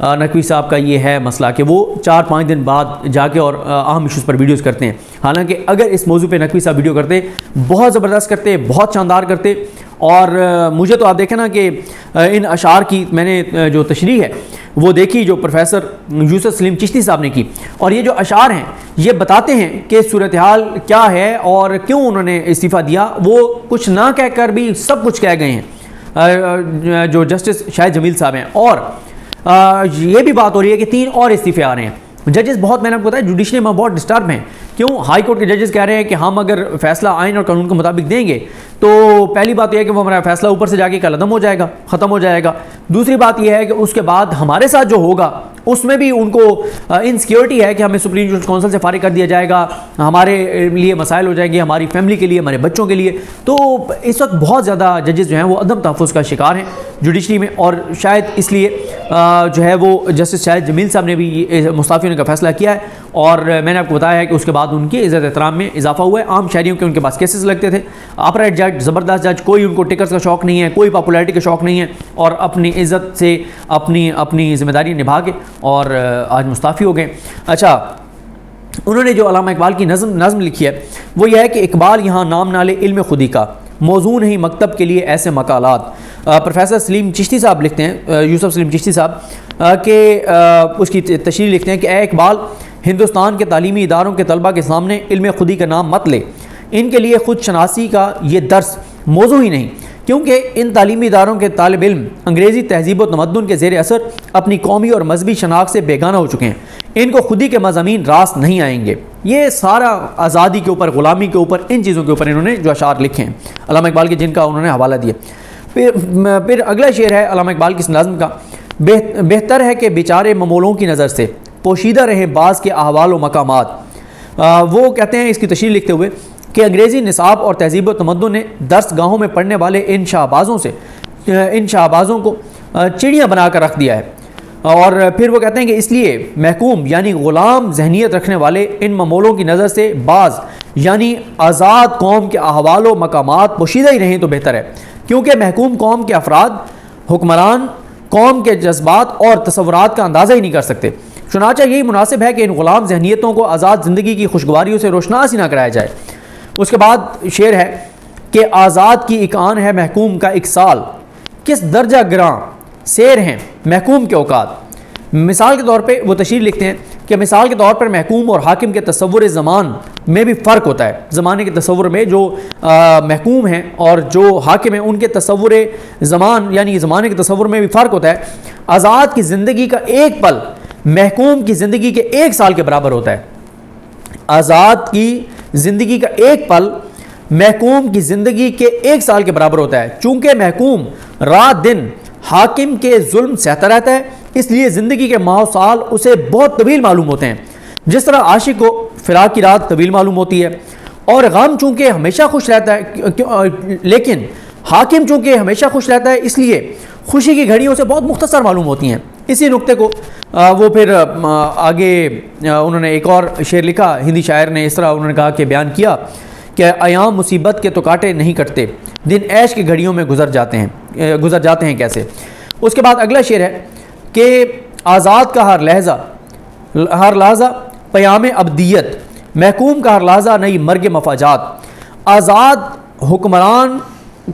نقوی صاحب کا یہ ہے مسئلہ کہ وہ 4-5 دن بعد جا کے اور اہم ایشوز پر ویڈیوز کرتے ہیں. حالانکہ اگر اس موضوع پہ نقوی صاحب ویڈیو کرتے بہت زبردست کرتے, بہت شاندار کرتے. اور مجھے تو آپ دیکھیں نا کہ ان اشعار کی میں نے جو تشریح ہے وہ دیکھی جو پروفیسر یوسف سلیم چشتی صاحب نے کی, اور یہ جو اشعار ہیں یہ بتاتے ہیں کہ صورتحال کیا ہے اور کیوں انہوں نے استعفیٰ دیا. وہ کچھ نہ کہہ کر بھی سب کچھ کہہ گئے ہیں جو جسٹس شاہد جمیل صاحب ہیں. اور یہ بھی بات ہو رہی ہے کہ 3 اور استعفے آ رہے ہیں. ججز بہت, میں نے آپ کو بتایا جوڈیشری میں بہت ڈسٹرب ہیں. کیوں؟ ہائی کورٹ کے ججز کہہ رہے ہیں کہ ہم اگر فیصلہ آئین اور قانون کے مطابق دیں گے تو پہلی بات یہ ہے کہ وہ ہمارا فیصلہ اوپر سے جا کے کل عدم ہو جائے گا, ختم ہو جائے گا. دوسری بات یہ ہے کہ اس کے بعد ہمارے ساتھ جو ہوگا اس میں بھی ان کو انسیکیورٹی ہے کہ ہمیں سپریم جوڈیشل کونسل سے فارغ کر دیا جائے گا, ہمارے لیے مسائل ہو جائیں گے, ہماری فیملی کے لیے, ہمارے بچوں کے لیے. تو اس وقت بہت زیادہ ججز جو ہیں وہ عدم تحفظ کا شکار ہیں جوڈیشری میں, اور شاید اس لیے جو ہے وہ جسٹس شاہد جمیل صاحب نے بھی مستعفی ہونے کا فیصلہ کیا ہے. اور میں نے آپ کو بتایا ہے کہ اس کے بعد ان کی عزت احترام میں اضافہ ہوا ہے. عام شہریوں کے ان کے پاس کیسز لگتے تھے, اپرائٹ جج, زبردست جج, کوئی ان کو ٹکٹس کا شوق نہیں ہے, کوئی پاپولیرٹی کا شوق نہیں ہے, اور اپنی عزت سے اپنی ذمہ داری نبھا کے اور آج مستعفی ہو گئے. اچھا, انہوں نے جو علامہ اقبال کی نظم لکھی ہے وہ یہ ہے کہ اقبال یہاں نام نالے علم خودی کا, موضوع نہیں مکتب کے لیے ایسے مقالات. پروفیسر سلیم چشتی صاحب لکھتے ہیں, یوسف سلیم چشتی صاحب کہ اس کی تشریح لکھتے ہیں کہ اے اقبال, ہندوستان کے تعلیمی اداروں کے طلبہ کے سامنے علم خودی کا نام مت لے. ان کے لیے خود شناسی کا یہ درس موضوع ہی نہیں, کیونکہ ان تعلیمی اداروں کے طالب علم انگریزی تہذیب و تمدن کے زیر اثر اپنی قومی اور مذہبی شناخت سے بیگانہ ہو چکے ہیں. ان کو خودی کے مضامین راست نہیں آئیں گے. یہ سارا آزادی کے اوپر, غلامی کے اوپر, ان چیزوں کے اوپر انہوں نے جو اشعار لکھے ہیں علامہ اقبال کے, جن کا انہوں نے حوالہ دیا. پھر اگلا شعر ہے علامہ اقبال کی اس نظم کا, بہتر ہے کہ بیچارے ممولوں کی نظر سے پوشیدہ رہے بعض کے احوال و مقامات. وہ کہتے ہیں اس کی تشریح لکھتے ہوئے کہ انگریزی نصاب اور تہذیب و تمدن نے درس گاہوں میں پڑھنے والے ان شہبازوں کو چڑیاں بنا کر رکھ دیا ہے. اور پھر وہ کہتے ہیں کہ اس لیے محکوم یعنی غلام ذہنیت رکھنے والے ان ممولوں کی نظر سے بعض یعنی آزاد قوم کے احوال و مقامات پوشیدہ ہی رہیں تو بہتر ہے, کیونکہ محکوم قوم کے افراد حکمران قوم کے جذبات اور تصورات کا اندازہ ہی نہیں کر سکتے. چنانچہ یہی مناسب ہے کہ ان غلام ذہنیتوں کو آزاد زندگی کی خوشگواریوں سے روشناس ہی نہ کرایا جائے. اس کے بعد شعر ہے کہ آزاد کی ایک آن ہے محکوم کا ایک سال, کس درجہ گراں سیر ہیں محکوم کے اوقات. مثال کے طور پہ وہ تشریح لکھتے ہیں کہ مثال کے طور پر محکوم اور حاکم کے تصور زمان میں بھی فرق ہوتا ہے. زمانے کے تصور میں جو محکوم ہیں اور جو حاکم ہیں ان کے تصور زمان یعنی زمانے کے تصور میں بھی فرق ہوتا ہے. آزاد کی زندگی کا ایک پل محکوم کی زندگی کے 1 سال کے برابر ہوتا ہے. آزاد کی زندگی کا ایک پل محکوم کی زندگی کے 1 سال کے برابر ہوتا ہے. چونکہ محکوم رات دن حاکم کے ظلم سہتا رہتا ہے, اس لیے زندگی کے ماہ و سال اسے بہت طویل معلوم ہوتے ہیں. جس طرح عاشق کو فراق کی رات طویل معلوم ہوتی ہے, اور غم چونکہ ہمیشہ خوش رہتا ہے, لیکن حاکم چونکہ ہمیشہ خوش رہتا ہے اس لیے خوشی کی گھڑیوں سے بہت مختصر معلوم ہوتی ہیں. اسی نقطے کو وہ پھر آگے انہوں نے ایک اور شعر لکھا, ہندی شاعر نے اس طرح انہوں نے کہا کہ بیان کیا کہ ایام مصیبت کے تو کاٹے نہیں کٹتے, دن عیش کی گھڑیوں میں گزر جاتے ہیں کیسے. اس کے بعد اگلا شعر ہے کہ آزاد کا ہر لحظہ پیام ابدیت, محکوم کا ہر لحظہ نئی مرگ مفاجات. آزاد حکمران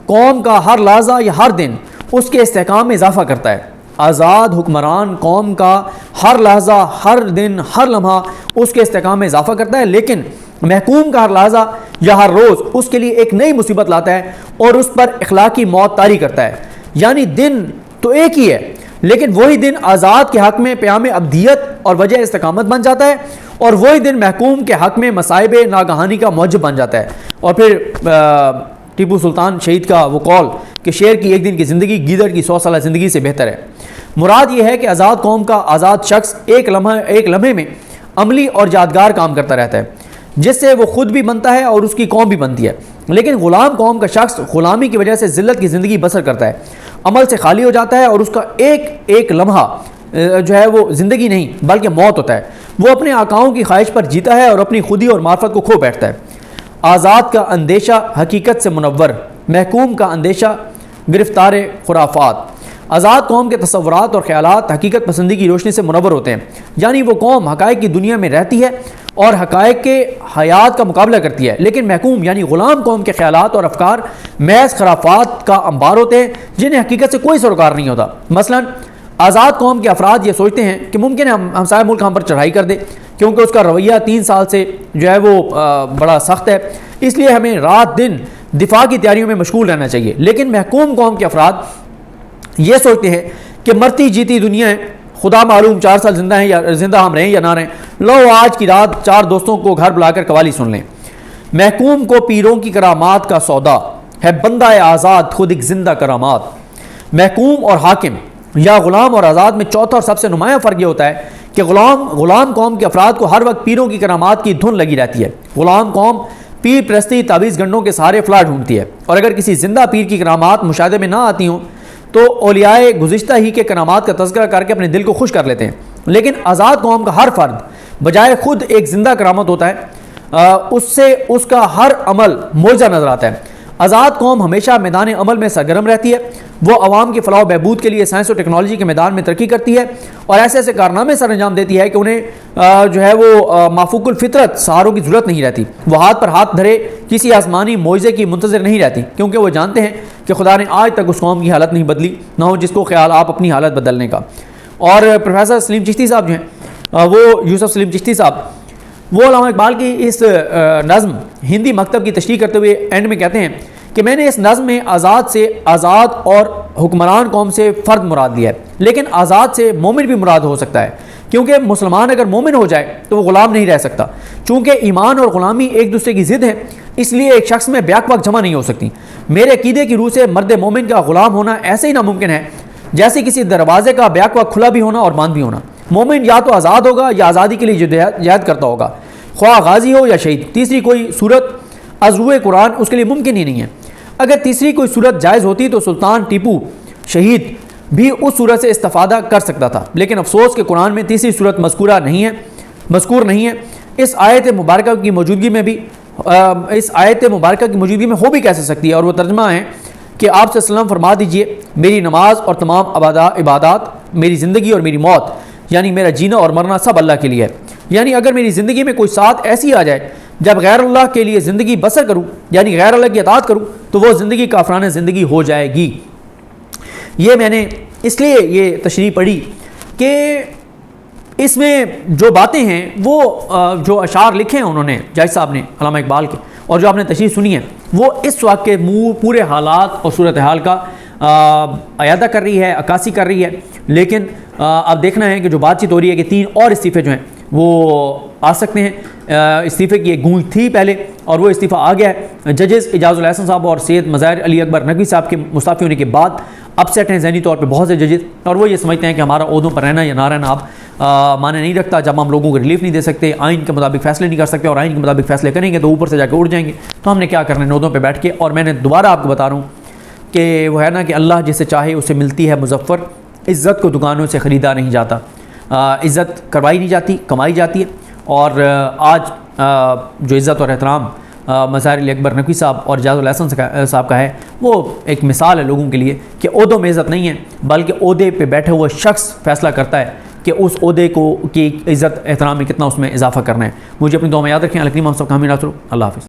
قوم کا ہر لحظہ یا ہر دن اس کے استحکام میں اضافہ کرتا ہے. آزاد حکمران قوم کا ہر لحظہ, ہر دن, ہر لمحہ اس کے استحکام میں اضافہ کرتا ہے, لیکن محکوم کا ہر لحظہ یا ہر روز اس کے لیے ایک نئی مصیبت لاتا ہے اور اس پر اخلاقی موت طاری کرتا ہے. یعنی دن تو ایک ہی ہے, لیکن وہی دن آزاد کے حق میں پیام ابدیت اور وجہ استقامت بن جاتا ہے, اور وہی دن محکوم کے حق میں مصائب ناگہانی کا موجب بن جاتا ہے. اور پھر ٹیپو سلطان شہید کا وہ قول کہ شیر کی ایک دن کی زندگی گیدڑ کی 100 سالہ زندگی سے بہتر ہے. مراد یہ ہے کہ آزاد قوم کا آزاد شخص ایک لمحے میں عملی اور یادگار کام کرتا رہتا ہے, جس سے وہ خود بھی بنتا ہے اور اس کی قوم بھی بنتی ہے. لیکن غلام قوم کا شخص غلامی کی وجہ سے ذلت کی زندگی بسر کرتا ہے, عمل سے خالی ہو جاتا ہے, اور اس کا ایک لمحہ جو ہے وہ زندگی نہیں بلکہ موت ہوتا ہے. وہ اپنے آقاؤں کی خواہش پر جیتا ہے اور اپنی خودی اور معرفت کو کھو بیٹھتا ہے. آزاد کا اندیشہ حقیقت سے منور, محکوم کا اندیشہ گرفتار خرافات. آزاد قوم کے تصورات اور خیالات حقیقت پسندی کی روشنی سے منور ہوتے ہیں، یعنی وہ قوم حقائق کی دنیا میں رہتی ہے اور حقائق کے حیات کا مقابلہ کرتی ہے، لیکن محکوم یعنی غلام قوم کے خیالات اور افکار محض خرافات کا انبار ہوتے ہیں جنہیں حقیقت سے کوئی سروکار نہیں ہوتا۔ مثلا آزاد قوم کے افراد یہ سوچتے ہیں کہ ممکن ہے ہمسایہ ملک ہم پر چڑھائی کر دے، کیونکہ اس کا رویہ 3 سال سے جو ہے وہ بڑا سخت ہے، اس لیے ہمیں رات دن دفاع کی تیاریوں میں مشغول رہنا چاہیے۔ لیکن محکوم قوم کے افراد یہ سوچتے ہیں کہ مرتی جیتی دنیا ہے، خدا معلوم 4 سال زندہ ہیں یا زندہ ہم رہیں یا نہ رہیں، لو آج کی رات 4 دوستوں کو گھر بلا کر قوالی سن لیں۔ محکوم کو پیروں کی کرامات کا سودا ہے، بندہ آزاد خود ایک زندہ کرامات۔ محکوم اور حاکم یا غلام اور آزاد میں چوتھا اور سب سے نمایاں فرق یہ ہوتا ہے کہ غلام قوم کے افراد کو ہر وقت پیروں کی کرامات کی دھن لگی رہتی ہے۔ غلام قوم پیر پرستی تعویذ گنڈوں کے سہارے فلاح ڈھونڈتی ہے، اور اگر کسی زندہ پیر کی کرامات مشاہدے میں نہ آتی ہوں تو اولیاء گزشتہ ہی کے کرامات کا تذکرہ کر کے اپنے دل کو خوش کر لیتے ہیں۔ لیکن آزاد قوم کا ہر فرد بجائے خود ایک زندہ کرامت ہوتا ہے، اس سے اس کا ہر عمل معجزہ نظر آتا ہے۔ آزاد قوم ہمیشہ میدان عمل میں سرگرم رہتی ہے، وہ عوام کی فلاح و بہبود کے لیے سائنس اور ٹیکنالوجی کے میدان میں ترقی کرتی ہے اور ایسے ایسے کارنامے سر انجام دیتی ہے کہ انہیں جو ہے وہ مافوق الفطرت سہاروں کی ضرورت نہیں رہتی۔ وہ ہاتھ پر ہاتھ دھرے کسی آسمانی معجزے کی منتظر نہیں رہتی، کیونکہ وہ جانتے ہیں کہ خدا نے آج تک اس قوم کی حالت نہیں بدلی، نہ ہو جس کو خیال آپ اپنی حالت بدلنے کا۔ اور پروفیسر سلیم چشتی صاحب جو ہیں، وہ یوسف سلیم چشتی صاحب، وہ علامہ اقبال کی اس نظم ہندی مکتب کی تشریح کرتے ہوئے اینڈ میں کہتے ہیں کہ میں نے اس نظم میں آزاد سے آزاد اور حکمران قوم سے فرد مراد لیا ہے، لیکن آزاد سے مومن بھی مراد ہو سکتا ہے، کیونکہ مسلمان اگر مومن ہو جائے تو وہ غلام نہیں رہ سکتا۔ چونکہ ایمان اور غلامی ایک دوسرے کی ضد ہے، اس لیے ایک شخص میں بیک وقت جمع نہیں ہو سکتی۔ میرے عقیدے کی روح سے مرد مومن کا غلام ہونا ایسے ہی ناممکن ہے جیسے کسی دروازے کا بیک وقت کھلا بھی ہونا اور بند بھی ہونا۔ مومن یا تو آزاد ہوگا یا آزادی کے لیے جہاد کرتا ہوگا، خواہ غازی ہو یا شہید۔ تیسری کوئی صورت از روئے قرآن اس کے لیے ممکن ہی نہیں ہے۔ اگر تیسری کوئی صورت جائز ہوتی تو سلطان ٹیپو شہید بھی اس صورت سے استفادہ کر سکتا تھا، لیکن افسوس کہ قرآن میں تیسری صورت مذکور نہیں ہے۔ اس آیت مبارکہ کی موجودگی میں ہو بھی کیسے سکتی ہے، اور وہ ترجمہ ہے کہ آپ صلی اللہ علیہ وسلم فرما دیجئے میری نماز اور تمام عبادات، میری زندگی اور میری موت، یعنی میرا جینا اور مرنا سب اللہ کے لیے ہے۔ یعنی اگر میری زندگی میں کوئی ساتھ ایسی آ جائے جب غیر اللہ کے لیے زندگی بسر کروں، یعنی غیر اللہ کی اطاعت کروں، تو وہ زندگی کافرانہ زندگی ہو جائے گی۔ یہ میں نے اس لیے یہ تشریح پڑھی کہ اس میں جو باتیں ہیں وہ جو اشعار لکھے ہیں انہوں نے جاج صاحب نے علامہ اقبال کے، اور جو آپ نے تشریح سنی ہے، وہ اس وقت کے پورے حالات اور صورتحال کا اعادہ کر رہی ہے، عکاسی کر رہی ہے۔ لیکن اب دیکھنا ہے کہ جو بات چیت ہو رہی ہے کہ 3 اور استعفے جو ہیں وہ آ سکتے ہیں۔ استعفے کی ایک گونج تھی پہلے اور وہ استعفیٰ آ گیا ہے۔ ججز اعجاز الحسن صاحب اور سید مظاہر علی اکبر نقوی صاحب کے مستعفی ہونے کے بعد اپسیٹ ہیں ذہنی طور پہ بہت سے ججز، اور وہ یہ سمجھتے ہیں کہ ہمارا عہدوں پر رہنا یا نہ رہنا اب معنی نہیں رکھتا، جب ہم لوگوں کو ریلیف نہیں دے سکتے، آئین کے مطابق فیصلے نہیں کر سکتے، اور آئین کے مطابق فیصلے کریں گے تو اوپر سے جا کے اڑ جائیں گے، تو ہم نے کیا کرنا ہے عہدوں پہ بیٹھ کے۔ اور میں نے دوبارہ آپ کو بتا رہا ہوں کہ وہ ہے نا کہ اللہ جسے چاہے اسے ملتی ہے مظفر، عزت کو دکانوں سے خریدا نہیں جاتا، عزت کروائی نہیں جاتی، کمائی جاتی ہے۔ اور آج جو عزت اور احترام مظاہر علی اکبر نقوی صاحب اور اعجاز الحسن صاحب کا ہے، وہ ایک مثال ہے لوگوں کے لیے کہ عہدوں میں عزت نہیں ہے، بلکہ عہدے پہ بیٹھے ہوئے شخص فیصلہ کرتا ہے کہ اس عہدے کو کی عزت احترام میں کتنا اس میں اضافہ کرنا ہے۔ مجھے اپنی دعا میں یاد رکھیں۔ الکریم ہم سب کا حامی ناصر۔ اللہ حافظ۔